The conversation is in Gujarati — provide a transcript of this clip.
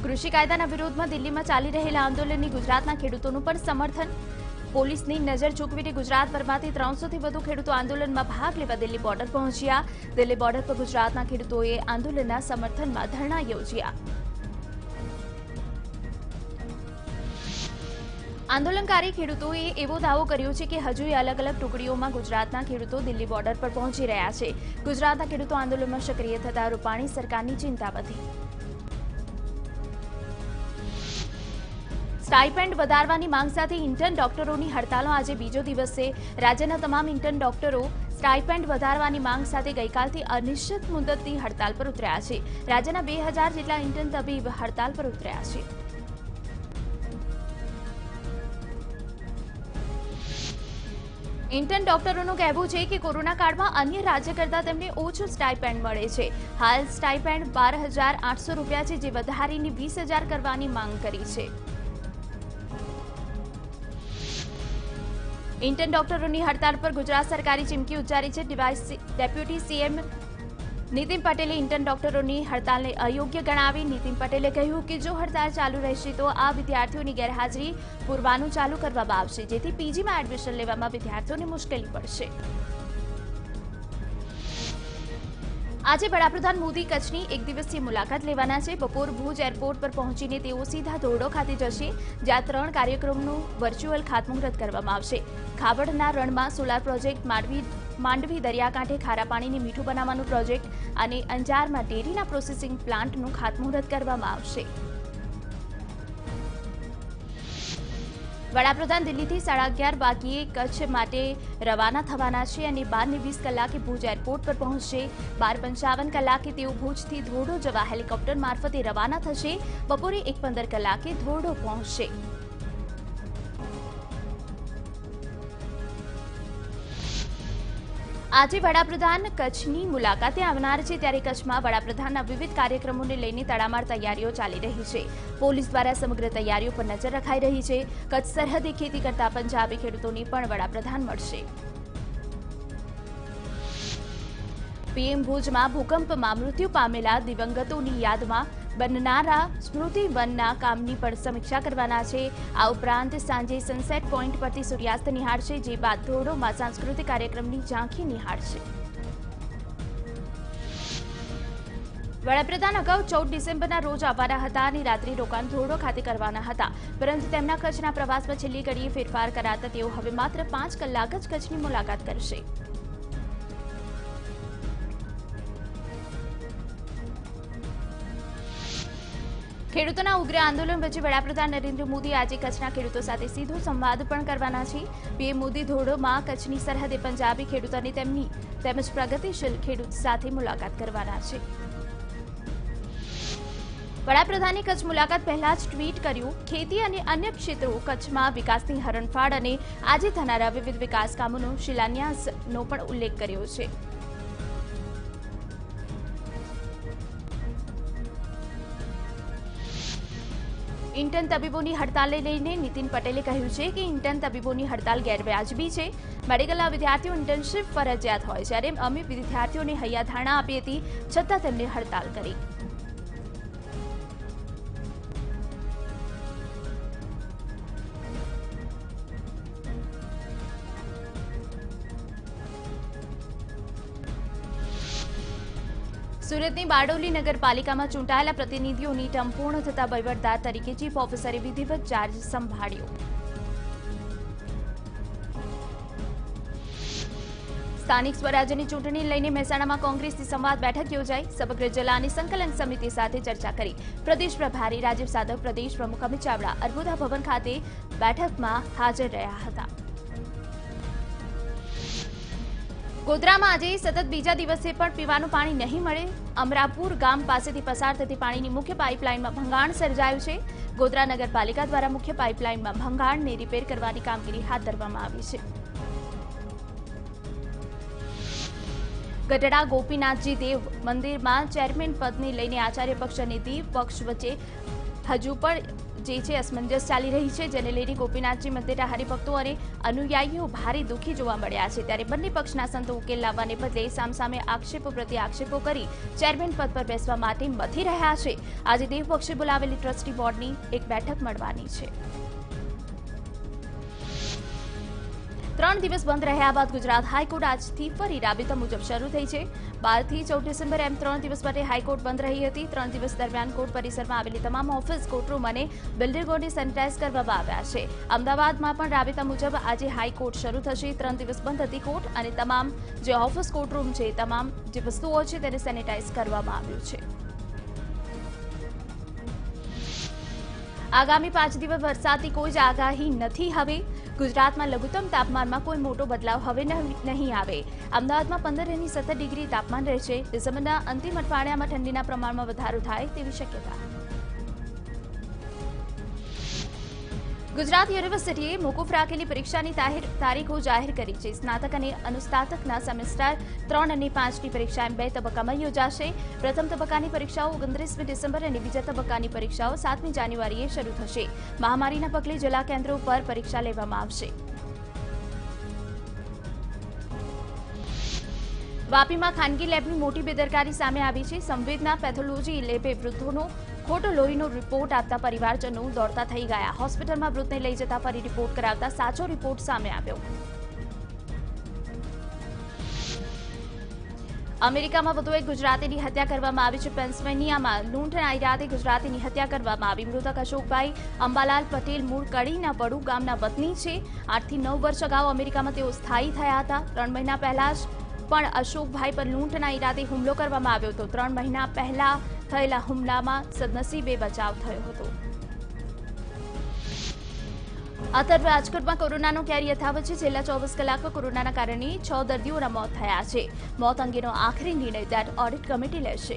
કૃષિ કાયદાના વિરોધમાં દિલ્હીમાં ચાલી રહેલા આંદોલનની ગુજરાતના ખેડૂતોનું પણ સમર્થન. પોલીસની નજર ચૂકવીને ગુજરાતભરમાંથી 300થી વધુ ખેડૂતો આંદોલનમાં ભાગ લેવા દિલ્હી બોર્ડર પહોંચ્યા. દિલ્હી બોર્ડર પર ગુજરાતના ખેડૂતોએ આંદોલનના સમર્થનમાં ધરણા યોજ્યા. આંદોલનકારી ખેડૂતોએ એવો દાવો કર્યો છે કે હજુય અલગ અલગ ટુકડીઓમાં ગુજરાતના ખેડૂતો દિલ્હી બોર્ડર પર પહોંચી રહ્યા છે. ગુજરાતના ખેડૂતો આંદોલનમાં સક્રિય થતા રૂપાણી સરકારની ચિંતા વધી. સ્ટાઇપેન્ડ વધારવાની માંગ સાથે ઇન્ટર્ન ડોક્ટરોની હડતાલનો આજે બીજો દિવસ છે. રાજ્યના તમામ ઇન્ટર્ન ડોક્ટરો સ્ટાઇપેન્ડ વધારવાની માંગ સાથે ગઈકાલથી અનિશ્ચિત મુદતની હડતાલ પર ઉતર્યા છે. રાજ્યના 2000 જેટલા ઇન્ટર્ન તબીબ હડતાલ પર ઉતર્યા છે. ઇન્ટર્ન ડોક્ટરોનું કહેવું છે કે કોરોના કાળમાં અન્ય રાજ્ય કરતાં તેમને ઓછું સ્ટાઇપેન્ડ મળે છે. હાલ સ્ટાઇપેન્ડ 12,800 રૂપિયા છે, જે વધારીને 20,000 કરવાની માંગ કરી છે. ઇન્ટર્ન ડોક્ટરોની હડતાળ પર ગુજરાત સરકારે ચીમકી ઉચ્ચારી છે. ડેપ્યુટી સીએમ નીતિન પટેલે ઇન્ટર્ન ડોક્ટરોની હડતાલને અયોગ્ય ગણાવી. નીતિન પટેલે કહ્યું કે જો હડતાળ ચાલુ રહેશે તો આ વિદ્યાર્થીઓની ગેરહાજરી પુરવાનું ચાલુ કરવામાં આવશે, જેથી પીજીમાં એડમિશન લેવામાં વિદ્યાર્થીઓને મુશ્કેલી પડશે. આજે વડાપ્રધાન મોદી કચ્છની એક દિવસીય મુલાકાત લેવાના છે. બપોર ભુજ એરપોર્ટ પર પહોંચીને તેઓ સીધા ધોરડો ખાતે જશે, જ્યાં 3 કાર્યક્રમનું વર્ચ્યુઅલ ખાતમુહૂર્ત કરવામાં આવશે. ખાબડના રણમાં સોલાર પ્રોજેક્ટ, માંડવી દરિયાકાંઠે ખારા પાણીને મીઠું બનાવવાનું પ્રોજેક્ટ અને અંજારમાં ડેરીના પ્રોસેસિંગ પ્લાન્ટનું ખાતમુહૂર્ત કરવામાં આવશે. વડાપ્રધાન દિલ્હીથી 11:30 વાગ્યે કચ્છ માટે રવાના થવાના છે અને 12:20 કલાકે ભુજ એરપોર્ટ પર પહોંચશે. 12:55 કલાકે તેઓ ભુજથી ધોરડો જવા હેલિકોપ્ટર મારફતે રવાના થશે. બપોરે 1:15 કલાકે ધોરડો પહોંચશે. આજે વડાપ્રધાન કચ્છની મુલાકાતે આવનાર છે, ત્યારે કચ્છમાં વડાપ્રધાનના વિવિધ કાર્યક્રમોને લઈને તડામાર તૈયારીઓ ચાલી રહી છે. પોલીસ દ્વારા સમગ્ર તૈયારીઓ પર નજર રખાઈ રહી છે. કચ્છ સરહદે ખેતી કરતા પંજાબી ખેડૂતોને પણ વડાપ્રધાન મળશે. પીએમ ભુજમાં ભૂકંપમાં મૃત્યુ પામેલા દિવંગતોની યાદમાં બનનારા સ્મૃતિ વનના કામની પણ સમીક્ષા કરવાના છે. આ ઉપરાંત સાંજે સનસેટ પોઈન્ટ પરથી સૂર્યાસ્ત નિહાળશે, જે બાદ ધોરડોમાં સાંસ્કૃતિક કાર્યક્રમની ઝાંખી નિહાળશે. વડાપ્રધાન અગાઉ 14 ડિસેમ્બરના રોજ આવવાના હતા અને રાત્રિ રોકાણ ધોરડો ખાતે કરવાના હતા, પરંતુ તેમના કચ્છના પ્રવાસમાં છેલ્લી ઘડીએ ફેરફાર કરાતા તેઓ હવે માત્ર 5 કલાક જ કચ્છની મુલાકાત કરશે. ખેડૂતોના ઉગ્ર આંદોલન વચ્ચે વડાપ્રધાન નરેન્દ્ર મોદી આજે કચ્છના ખેડૂતો સાથે સીધો સંવાદ પણ કરવાના છે. પીએમ મોદી ધોરડોમાં કચ્છની સરહદે પંજાબી ખેડૂતોની તેમજ પ્રગતિશીલ ખેડૂત સાથે મુલાકાત કરવાના છે. વડાપ્રધાને કચ્છ મુલાકાત પહેલા જ ટ્વીટ કર્યું, ખેતી અને અન્ય ક્ષેત્રો કચ્છમાં વિકાસની હરણફાળ અને આજે થનારા વિવિધ વિકાસ કામોનો શિલાન્યાસનો પણ ઉલ્લેખ કર્યો છે. ઇન્ટર્ન તબીબોની હડતાલને લઈને નીતિન પટેલે કહ્યું છે કે ઇન્ટર્ન તબીબોની હડતાલ ગેરવાજબી છે. મેડિકલના વિદ્યાર્થીઓ ઇન્ટર્નશીપ ફરજિયાત હોય, જ્યારે અમે વિદ્યાર્થીઓને હૈયાધારણા આપી હતી, છતાં તેમને હડતાલ કરી. સુરતની બારડોલી નગરપાલિકામાં ચૂંટાયેલા પ્રતિનિધિઓની ટર્મ પૂર્ણ થતા વહીવટદાર તરીકે ચીફ ઓફિસરે વિધિવત ચાર્જ સંભાળ્યો. સ્થાનિક સ્વરાજ્યની ચૂંટણી લઈને મહેસાણામાં કોંગ્રેસની સંવાદ બેઠક યોજાઈ. સમગ્ર જિલ્લા અને સંકલન સમિતિ સાથે ચર્ચા કરી. પ્રદેશ પ્રભારી રાજીવ સાધવ, પ્રદેશ પ્રમુખ અમિત ચાવડા અર્બુદા ભવન ખાતે બેઠકમાં હાજર રહ્યા હતા. ગોધરામાં આજે સતત બીજા દિવસે પણ પીવાનું પાણી નહીં મળે. અમરાપુર ગામ પાસેથી પસાર થતી પાણીની મુખ્ય પાઇપલાઇનમાં ભંગાણ સર્જાયું છે. ગોધરા નગરપાલિકા દ્વારા મુખ્ય પાઇપલાઇનમાં ભંગાણને રિપેર કરવાની કામગીરી હાથ ધરવામાં આવી છે. ગઢડા ગોપીનાથજી દેવ મંદિરમાં ચેરમેન પદને લઈને આચાર્ય પક્ષ અને દેવ પક્ષ વચ્ચે હજુ પણ જે છે અસમંજસ ચાલી રહી છે, જેને લઈને ગોપીનાથજી મંદિરના હરિભક્તો અને અનુયાયીઓ ભારે દુઃખી જોવા મળ્યા છે। ત્યારે બંને પક્ષના સંતો ઉકેલ લાવવાને બદલે સામસામે આક્ષેપો પ્રત્યે આક્ષેપો કરી ચેરમેન પદ પર બેસવા માટે મથી રહ્યા છે। આજે દેવપક્ષે બોલાવેલી ટ્રસ્ટી બોર્ડની એક બેઠક મળવાની છે। 3 દિવસ બંધ રહ્યા બાદ ગુજરાત હાઈકોર્ટ આજથી ફરી રાબેતા મુજબ શરૂ થઈ છે। 12 થી 14 ડિસેમ્બર એમ 3 દિવસ માટે હાઈકોર્ટ બંધ રહી હતી। 3 દિવસ દરમિયાન કોર્ટ પરિસરમાં આવેલી તમામ ઓફિસ, કોર્ટરૂમ અને બિલ્ડિંગોને સેનિટાઈઝ કરવામાં આવ્યા છે। અમદાવાદમાં પણ રાબેતા મુજબ આજે હાઈકોર્ટ શરૂ થશે। 3 દિવસ બંધ હતી કોર્ટ અને તમામ જે ઓફિસ, કોર્ટરૂમ છે, તમામ જે વસ્તુઓ છે તેને સેનિટાઈઝ કરવામાં આવ્યું છે। આગામી 5 દિવસ વરસાદની કોઈ જ આગાહી નથી। હવે ગુજરાતમાં લઘુત્તમ તાપમાનમાં કોઈ મોટો બદલાવ હવે નહીં આવે। અમદાવાદમાં 15 થી 17 ડિગ્રી તાપમાન રહેશે। ડિસેમ્બરના અંતિમ અઠવાડિયામાં ઠંડીના પ્રમાણમાં વધારો થાય તેવી શક્યતા। ગુજરાત યુનિવર્સિટીએ મોકૂફ રાખેલી પરીક્ષાની તારીખો જાહેર કરી છે। સ્નાતક અને અનુસ્નાતકના સેમેસ્ટર 3 અને 5ની પરીક્ષા એમ 2 તબક્કામાં યોજાશે। પ્રથમ તબક્કાની પરીક્ષાઓ 29 ડિસેમ્બર અને બીજા તબક્કાની પરીક્ષાઓ 7મી જાન્યુઆરીએ શરૂ થશે। મહામારીના પગલે જિલ્લા કેન્દ્રો પર પરીક્ષા લેવામાં આવશે। વાપીમાં ખાનગી લેબની મોટી બેદરકારી સામે આવી છે। સંવેદના પેથોલોજી લેબે વૃદ્ધોનો ખોટો લોહીનો રિપોર્ટ આપતા પરિવારજનો દોડતા થઈ ગયા। હોસ્પિટલમાં વૃદ્ધને લઈ જતા ફરી રિપોર્ટ કરાવતા સાચો રિપોર્ટ સામે આવ્યો। અમેરિકામાં વધુ એક ગુજરાતીની હત્યા કરવામાં આવી છે। પેન્સિલ્વેનિયામાં લૂંટના ઈરાદે ગુજરાતીની હત્યા કરવામાં આવી। મૃતક અશોકભાઈ અંબાલાલ પટેલ મૂળ કડીના પડુ ગામના વતની છે। 8 થી 9 વર્ષ અગાઉ અમેરિકામાં તેઓ સ્થાયી થયા હતા। 3 મહિના પહેલા જ પણ અશોકભાઈ પર લૂંટના ઈરાદે હુમલો કરવામાં આવ્યો હતો। 3 મહિના પહેલા થયેલા હુમલામાં સદનસીબે બચાવ થયો હતો। રાજકોટમાં કોરોનાનો કેર યથાવત છે। છેલ્લા 24 કલાકમાં કોરોનાના કારણે 6 દર્દીઓના મોત થયા છે। મોત અંગેનો આખરી નિર્ણય ડેથ ઓડિટ કમિટી લેશે।